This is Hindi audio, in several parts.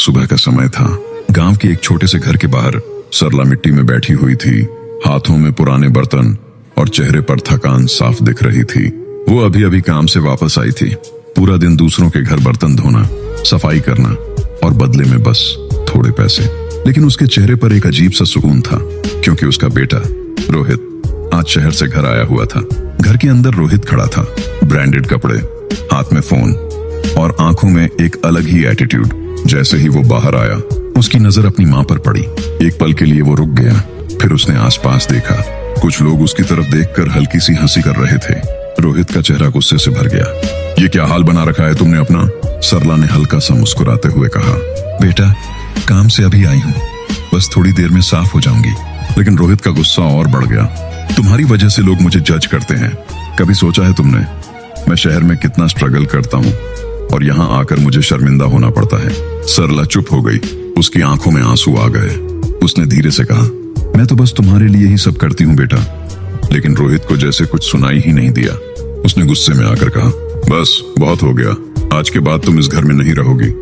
सुबह का समय था। गांव के एक छोटे से घर के बाहर सरला मिट्टी में बैठी हुई थी। हाथों में पुराने बर्तन और चेहरे पर थकान साफ दिख रही थी। वो अभी अभी काम से वापस आई थी। पूरा दिन दूसरों के घर बर्तन धोना, सफाई करना और बदले में बस थोड़े पैसे। लेकिन उसके चेहरे पर एक अजीब सा सुकून था, क्योंकि उसका बेटा रोहित आज शहर से घर आया हुआ था। घर के अंदर रोहित खड़ा था, ब्रांडेड कपड़े, हाथ में फोन और आंखों में एक अलग ही एटीट्यूड। जैसे ही वो बाहर आया, उसकी नजर अपनी माँ पर पड़ी। एक पल के लिए वो रुक गया, फिर उसने आसपास देखा। कुछ लोग उसकी तरफ देखकर हल्की सी हंसी कर रहे थे। रोहित का चेहरा गुस्से से भर गया। ये क्या हाल बना रखा है तुमने अपना? सरला ने हल्का सा मुस्कुराते हुए कहा। बेटा, काम से अभी आई हूँ, बस थोड़ी देर में साफ हो जाऊंगी। लेकिन रोहित का गुस्सा और बढ़ गया। तुम्हारी वजह से लोग मुझे जज करते हैं। कभी सोचा है तुमने मैं शहर में कितना स्ट्रगल करता हूँ और यहाँ आकर मुझे शर्मिंदा होना पड़ता है? सरला चुप हो गई। उसकी आंखों में आंसू आ गए। उसने धीरे से कहा, मैं तो बस तुम्हारे लिए ही सब करती हूँ बेटा। लेकिन रोहित को जैसे कुछ सुनाई ही नहीं दिया। उसने गुस्से में आकर कहा, बस बहुत हो गया, आज के बाद तुम इस घर में नहीं रहोगी,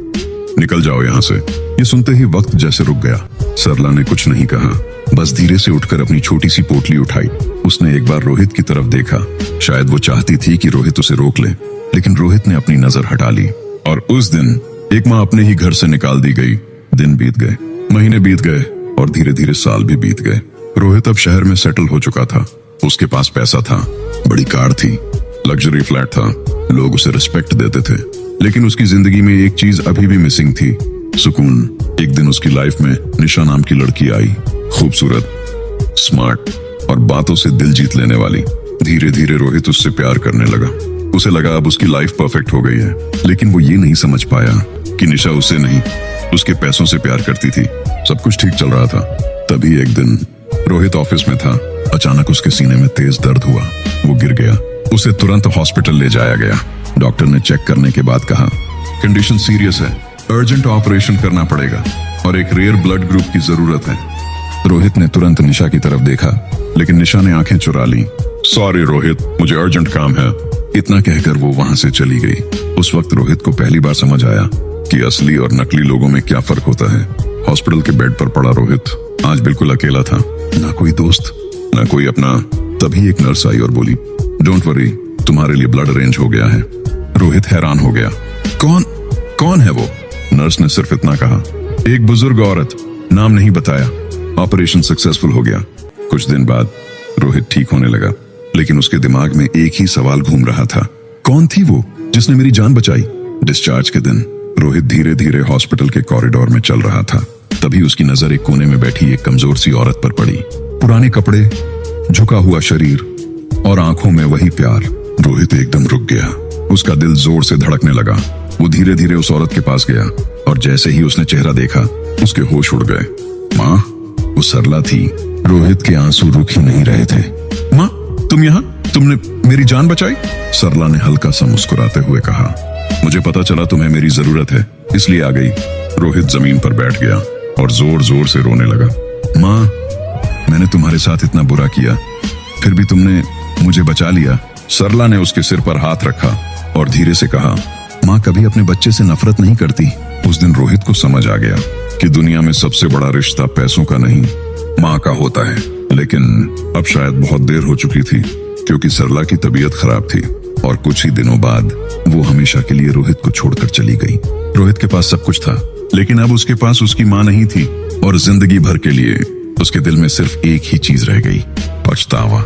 निकल जाओ यहाँ से। ये सुनते ही वक्त जैसे रुक गया। सरला ने कुछ नहीं कहा, बस धीरे से उठकर अपनी छोटी सी पोटली उठाई। उसने एक बार रोहित की तरफ देखा। शायद वो चाहती थी कि रोहित उसे रोक ले, लेकिन रोहित ने अपनी नजर हटा ली। और उस दिन एक माँ अपने ही घर से निकाल दी गई। दिन बीत गए, महीने बीत गए और धीरे धीरे साल भी बीत गए। रोहित अब शहर में सेटल हो चुका था। उसके पास पैसा था, बड़ी कार थी, लग्जरी फ्लैट था, लोग उसे रिस्पेक्ट देते थे। लेकिन उसकी जिंदगी में एक चीज अभी भी मिसिंग थी, सुकून। एक दिन उसकी लाइफ में निशा नाम की लड़की आई। खूबसूरत, स्मार्ट और बातों से दिल जीत लेने वाली। धीरे धीरे रोहित उससे प्यार करने लगा। उसे लगा अब उसकी लाइफ परफेक्ट हो गई है। लेकिन वो ये नहीं समझ पाया कि निशा उसे नहीं, उसके पैसों से प्यार करती थी। सब कुछ ठीक चल रहा था। तभी एक दिन रोहित ऑफिस में था। अचानक उसके सीने में तेज दर्द हुआ। वो गिर गया। उसे तुरंत हॉस्पिटल ले जाया गया। डॉक्टर ने चेक करने के बाद कहा, कंडीशन सीरियस है, अर्जेंट ऑपरेशन करना पड़ेगा और एक रेयर ब्लड ग्रुप की जरूरत है। रोहित ने तुरंत निशा की तरफ देखा, लेकिन निशा ने आंखें चुरा ली। सॉरी रोहित, मुझे अर्जेंट काम है, इतना कहकर वो वहां से चली गई। उस वक्त रोहित को पहली बार समझ आया कि असली और नकली लोगों में क्या फर्क होता है। हॉस्पिटल के बेड पर पड़ा रोहित आज बिल्कुल अकेला था। ना कोई दोस्त, ना कोई अपना। तभी एक नर्स आई और बोली, डोंट वरी, तुम्हारे लिए ब्लड अरेंज हो गया है। रोहित हैरान हो गया। कौन है वो? नर्स ने सिर्फ इतना कहा, एक बुजुर्ग औरत, नाम नहीं बताया। ऑपरेशन सक्सेसफुल हो गया। कुछ दिन बाद रोहित ठीक होने लगा, लेकिन उसके दिमाग में एक ही सवाल घूम रहा था, कौन थी वो जिसने मेरी जान बचाई? डिस्चार्ज के दिन रोहित धीरे धीरे हॉस्पिटल के कॉरिडोर में चल रहा था। तभी उसकी नजर एक कोने में बैठी एक कमजोर सी औरत पर पड़ी। पुराने कपड़े, झुका हुआ शरीर और आंखों में वही प्यार। रोहित एकदम रुक गया। उसका दिल जोर से धड़कने लगा। वो धीरे धीरे उस औरत के पास गया और जैसे ही उसने चेहरा देखा, उसके होश उड़ गए। माँ, वो सरला थी। रोहित के आंसू रुक ही नहीं रहे थे। माँ, तुम यहाँ? तुमने मेरी जान बचाई? सरला ने हल्का सा मुस्कुराते हुए कहा, मुझे पता चला तुम्हें मेरी जरूरत है, इसलिए आ गई। रोहित जमीन पर बैठ गया और जोर जोर से रोने लगा। माँ, मैंने तुम्हारे साथ इतना बुरा किया, फिर भी तुमने मुझे बचा लिया। सरला ने उसके सिर पर हाथ रखा और धीरे से कहा, माँ कभी अपने बच्चे से नफरत नहीं करती। उस दिन रोहित को समझ आ गया कि दुनिया में सबसे बड़ा रिश्ता पैसों का नहीं, माँ का होता है। लेकिन अब शायद बहुत देर हो चुकी थी, क्योंकि सरला की तबीयत खराब थी और कुछ ही दिनों बाद वो हमेशा के लिए रोहित को छोड़कर चली गई। रोहित के पास सब कुछ था, लेकिन अब उसके पास उसकी माँ नहीं थी और जिंदगी भर के लिए उसके दिल में सिर्फ एक ही चीज रह गई, पछतावा।